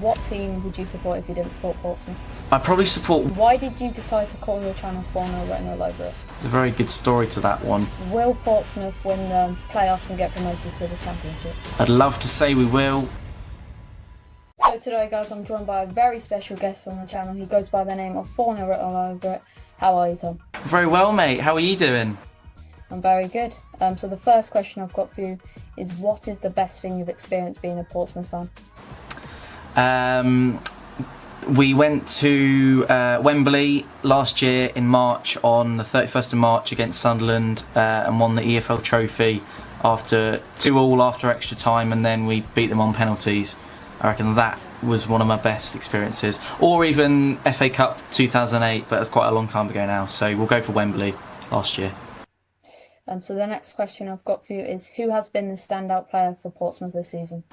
What team would you support if you didn't support Portsmouth? I'd probably support... Why did you decide to call your channel Fournilwrittenalloverit? There's a very good story to that one. Will Portsmouth win the playoffs and get promoted to the Championship? I'd love to say we will. So today, guys, I'm joined by a very special guest on the channel. He goes by the name of Fournilwrittenalloverit. How are you, Tom? Very well, mate. How are you doing? I'm very good. So the first question I've got for you is, what is the best thing you've experienced being a Portsmouth fan? We went to Wembley last year in March, on the 31st of March against Sunderland, and won the EFL trophy after 2-2 after extra time, and then we beat them on penalties. I reckon that was one of my best experiences. Or even FA Cup 2008, but that's quite a long time ago now, so we'll go for Wembley last year. So the next question I've got for you is, who has been the standout player for Portsmouth this season?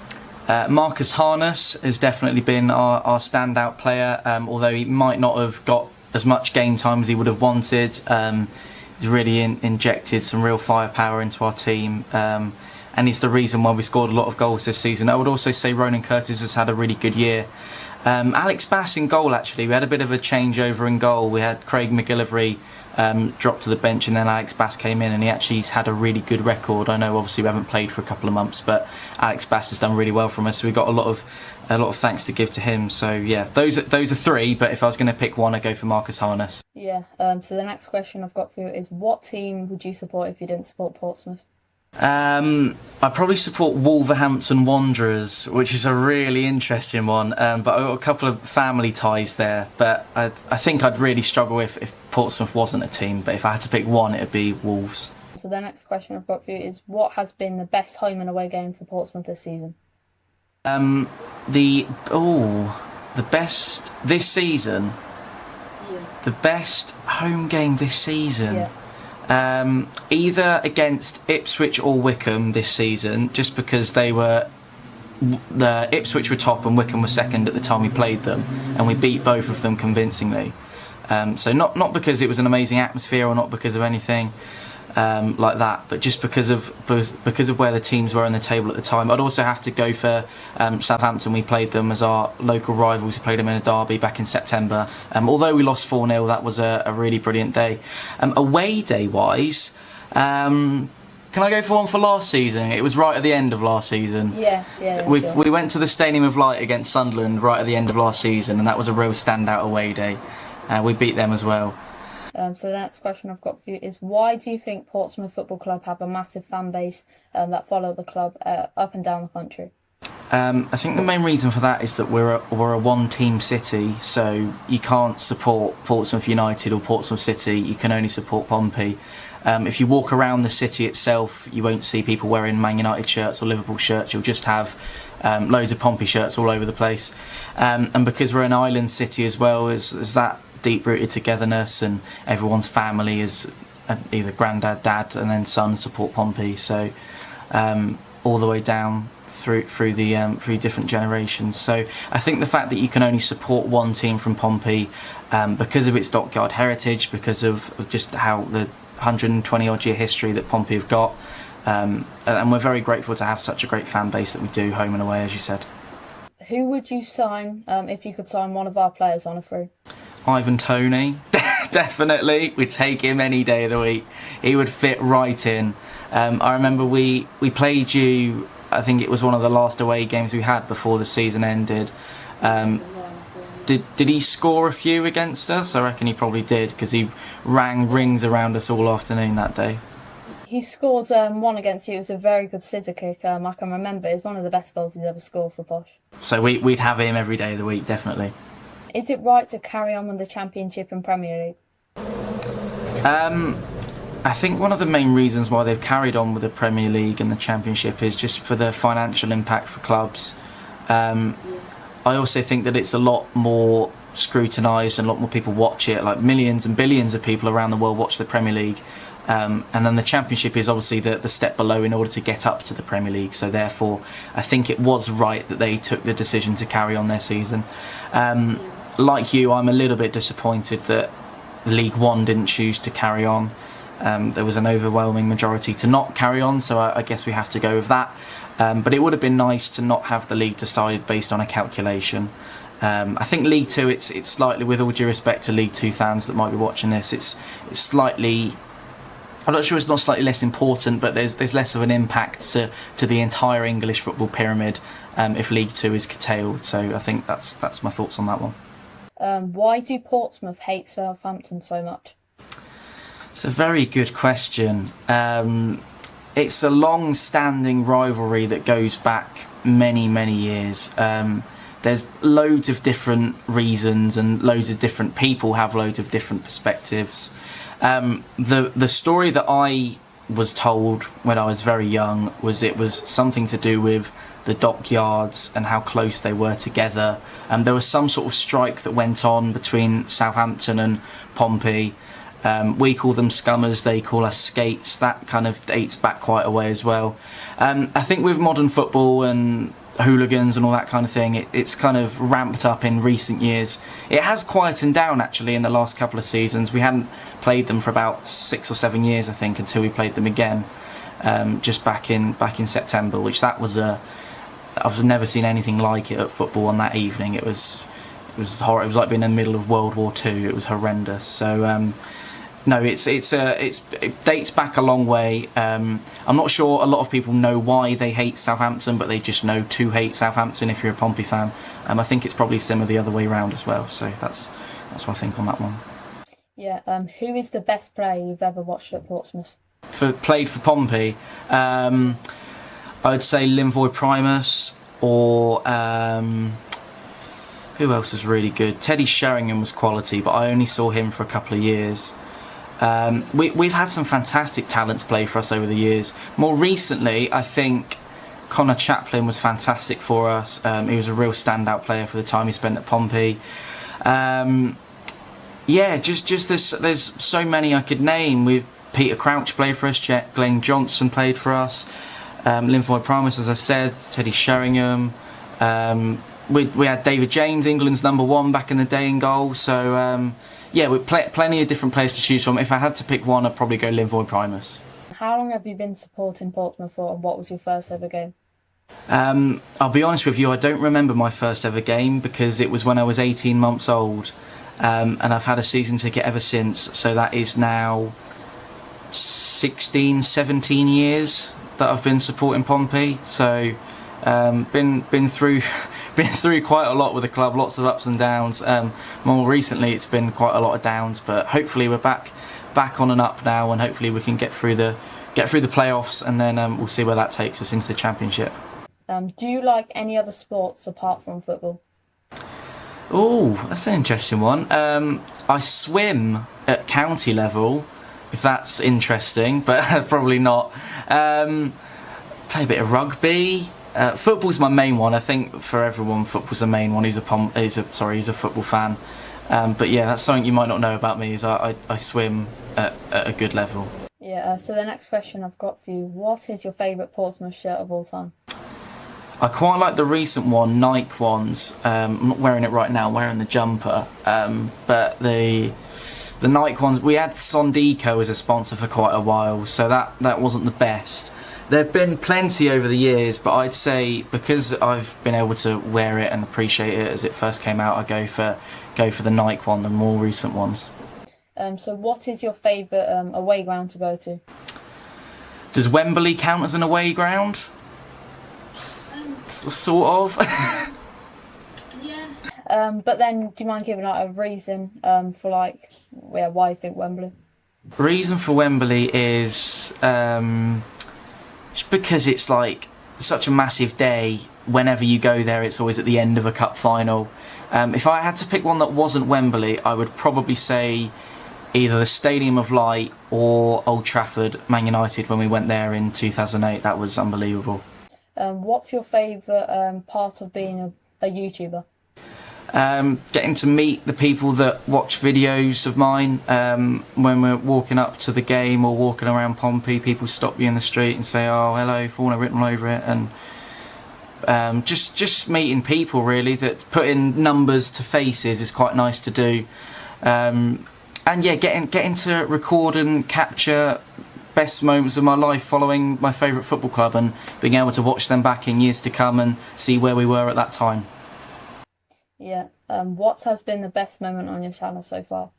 Marcus Harness has definitely been our standout player, although he might not have got as much game time as he would have wanted. He's really injected some real firepower into our team, and he's the reason why we scored a lot of goals this season. I would also say Ronan Curtis has had a really good year. Alex Bass in goal, actually. We had a bit of a changeover in goal. We had Craig McGillivray dropped to the bench, and then Alex Bass came in, and he actually had a really good record. I know obviously we haven't played for a couple of months, but Alex Bass has done really well from us, so we've got a lot of thanks to give to him. So yeah, those are three, but if I was going to pick one, I'd go for Marcus Harness. Yeah, so the next question I've got for you is, what team would you support if you didn't support Portsmouth? I'd probably support Wolverhampton Wanderers, which is a really interesting one, but I've got a couple of family ties there, but I think I'd really struggle if Portsmouth wasn't a team, but if I had to pick one, it'd be Wolves. So the next question I've got for you is, what has been the best home and away game for Portsmouth this season? The best this season? Yeah. The best home game this season? Yeah. Either against Ipswich or Wycombe this season, just because the Ipswich were top and Wycombe were second at the time we played them, and we beat both of them convincingly. So not because it was an amazing atmosphere, or not because of anything like that, but just because of where the teams were in the table at the time. I'd also have to go for Southampton. We played them as our local rivals. We played them in a derby back in September. Although we lost 4-0, that was a really brilliant day. Away day wise, can I go for one for last season? It was right at the end of last season. Yeah. Sure. We went to the Stadium of Light against Sunderland right at the end of last season, and that was a real standout away day. We beat them as well. So the next question I've got for you is, why do you think Portsmouth Football Club have a massive fan base that follow the club up and down the country? I think the main reason for that is that we're a one-team city, so you can't support Portsmouth United or Portsmouth City. You can only support Pompey. If you walk around the city itself, you won't see people wearing Man United shirts or Liverpool shirts. You'll just have loads of Pompey shirts all over the place. And because we're an island city as well, as that deep-rooted togetherness, and everyone's family is either granddad, dad, and then son support Pompey. So all the way down through different generations. So I think the fact that you can only support one team from Pompey, because of its dockyard heritage, because of just how the 120 odd year history that Pompey have got, and we're very grateful to have such a great fan base that we do, home and away, as you said. Who would you sign if you could sign one of our players on a free? Ivan Toney, definitely. We'd take him any day of the week. He would fit right in. I remember we played you, I think it was one of the last away games we had before the season ended. Did he score a few against us? I reckon he probably did, because he rang rings around us all afternoon that day. He scored one against you. It was a very good scissor kick. I can remember. It's one of the best goals he's ever scored for Posh. So we'd have him every day of the week, definitely. Is it right to carry on with the Championship and Premier League? I think one of the main reasons why they've carried on with the Premier League and the Championship is just for the financial impact for clubs. I also think that it's a lot more scrutinised and a lot more people watch it. Like millions and billions of people around the world watch the Premier League. And then the Championship is obviously the step below in order to get up to the Premier League. So therefore, I think it was right that they took the decision to carry on their season. Like you, I'm a little bit disappointed that League One didn't choose to carry on. There was an overwhelming majority to not carry on, so I guess we have to go with that. But it would have been nice to not have the league decided based on a calculation. I think League Two, it's slightly, with all due respect to League Two fans that might be watching this, it's slightly, I'm not sure it's not slightly less important, but there's less of an impact to the entire English football pyramid if League Two is curtailed. So I think that's my thoughts on that one. Why do Portsmouth hate Southampton so much? It's a very good question. It's a long-standing rivalry that goes back many, many years. There's loads of different reasons, and loads of different people have loads of different perspectives. The story that I was told when I was very young was it was something to do with the dockyards and how close they were together. There was some sort of strike that went on between Southampton and Pompey. We call them scummers, they call us skates. That kind of dates back quite a way as well. I think with modern football and hooligans and all that kind of thing, it's kind of ramped up in recent years. It has quietened down actually in the last couple of seasons. We hadn't played them for about 6 or 7 years, I think, until we played them again just back in September, which that was I've never seen anything like it at football on that evening. It was horrible. It was like being in the middle of World War II. It was horrendous. So no, it dates back a long way. I'm not sure a lot of people know why they hate Southampton, but they just know to hate Southampton if you're a Pompey fan. I think it's probably similar the other way around as well. So that's what I think on that one. Yeah. Who is the best player you've ever watched at Portsmouth? Played for Pompey, I'd say Linvoy Primus, or who else is really good? Teddy Sheringham was quality, but I only saw him for a couple of years. We've had some fantastic talents play for us over the years. More recently, I think Connor Chaplin was fantastic for us. He was a real standout player for the time he spent at Pompey. Yeah, just there's so many I could name. With Peter Crouch played for us, Glenn Johnson played for us, Linvoy Primus, as I said, Teddy Sheringham. We had David James, England's #1 back in the day, in goal. So yeah, we plenty of different players to choose from. If I had to pick one, I'd probably go Linvoy Primus. How long have you been supporting Portsmouth for, and what was your first ever game? I'll be honest with you, I don't remember my first ever game because it was when I was 18 months old, and I've had a season ticket ever since. So that is now 16, 17 years that I've been supporting Pompey. So been through quite a lot with the club, lots of ups and downs. More recently it's been quite a lot of downs, but hopefully we're back on and up now, and hopefully we can get through the playoffs, and then we'll see where that takes us into the Championship. Do you like any other sports apart from football? Oh, that's an interesting one. I swim at county level, if that's interesting, but probably not. Play a bit of rugby. Football's my main one. I think for everyone, football's the main one. Who's a football fan. But yeah, that's something you might not know about me. Is I swim at a good level. Yeah. So the next question I've got for you: what is your favourite Portsmouth shirt of all time? I quite like the recent one, Nike ones. I'm not wearing it right now. I'm wearing the jumper. But the Nike ones, we had Sondico as a sponsor for quite a while, so that wasn't the best. There have been plenty over the years, but I'd say because I've been able to wear it and appreciate it as it first came out, I go for the Nike one, the more recent ones. So what is your favourite away ground to go to? Does Wembley count as an away ground? Sort of. Yeah. But then, do you mind giving like a reason for why you think Wembley? Reason for Wembley is just because it's like such a massive day. Whenever you go there, it's always at the end of a cup final. If I had to pick one that wasn't Wembley, I would probably say either the Stadium of Light or Old Trafford, Man United, when we went there in 2008. That was unbelievable. What's your favourite part of being a YouTuber? Getting to meet the people that watch videos of mine. When we're walking up to the game or walking around Pompey, people stop you in the street and say, "Oh, hello, Fournilwrittenalloverit," and just meeting people really, that putting numbers to faces is quite nice to do. And yeah, getting to record and capture best moments of my life following my favourite football club and being able to watch them back in years to come and see where we were at that time. Yeah. What has been the best moment on your channel so far?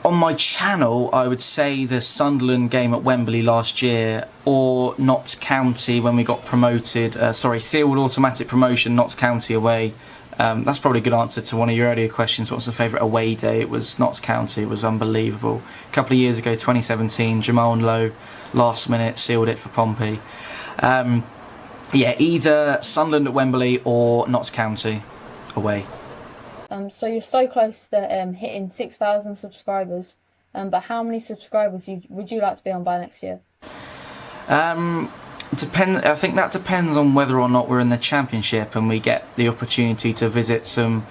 On my channel, I would say the Sunderland game at Wembley last year, or Notts County when we got promoted. Sealed automatic promotion, Notts County away. That's probably a good answer to one of your earlier questions. What's the favourite away day? It was Notts County. It was unbelievable. A couple of years ago, 2017, Jamal and Lowe, last minute, sealed it for Pompey. Either Sunderland at Wembley or Notts County away. So you're so close to hitting 6,000 subscribers, but how many subscribers would you like to be on by next year? I think that depends on whether or not we're in the Championship and we get the opportunity to visit some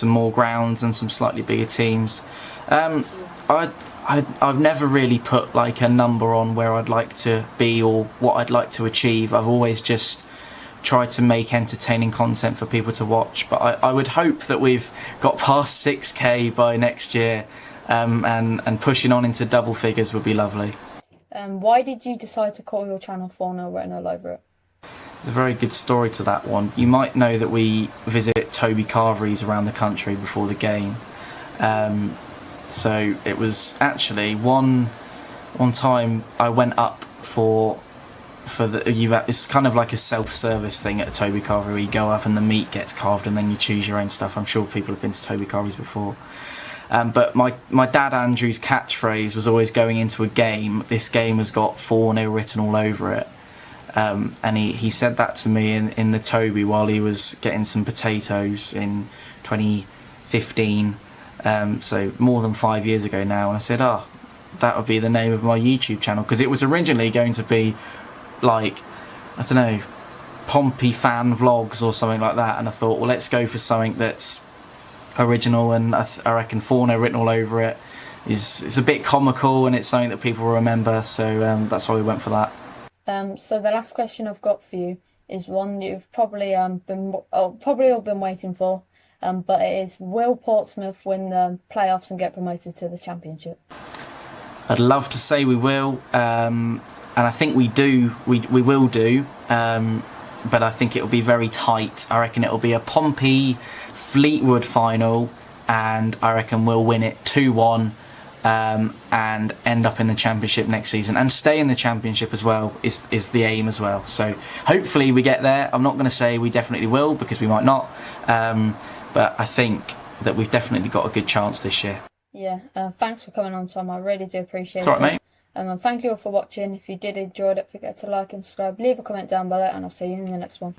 more grounds and some slightly bigger teams. I've never really put like a number on where I'd like to be or what I'd like to achieve. I've always just tried to make entertaining content for people to watch, but I would hope that we've got past 6k by next year, and pushing on into double figures would be lovely. Why did you decide to call your channel Fournilwrittenalloverit? There's a very good story to that one. You might know that we visit Toby Carveries around the country before the game. So it was actually one time I went up for it's kind of like a self-service thing at a Toby Carvery where you go up and the meat gets carved and then you choose your own stuff. I'm sure people have been to Toby Carveries before. But my dad Andrew's catchphrase was always going into a game, this game has got 4-0 written all over it. And he said that to me in the Toby while he was getting some potatoes in 2015. So more than 5 years ago now. And I said, that would be the name of my YouTube channel, because it was originally going to be like, I don't know, Pompey fan vlogs or something like that. And I thought, well, let's go for something that's original, and I reckon 4-0 written all over it is a bit comical and it's something that people will remember, so that's why we went for that. So the last question I've got for you is one you've probably all been waiting for, but it is: will Portsmouth win the playoffs and get promoted to the Championship? I'd love to say we will, and I think we do. We will do, but I think it'll be very tight. I reckon it'll be a Pompey Fleetwood final, and I reckon we'll win it 2-1, and end up in the Championship next season and stay in the Championship as well is the aim as well. So hopefully we get there. I'm not going to say we definitely will, because we might not, but I think that we've definitely got a good chance this year. Yeah, thanks for coming on, Tom. I really do appreciate it's all right, it. mate. And thank you all for watching. If you did enjoy it, don't forget to like and subscribe, leave a comment down below, and I'll see you in the next one.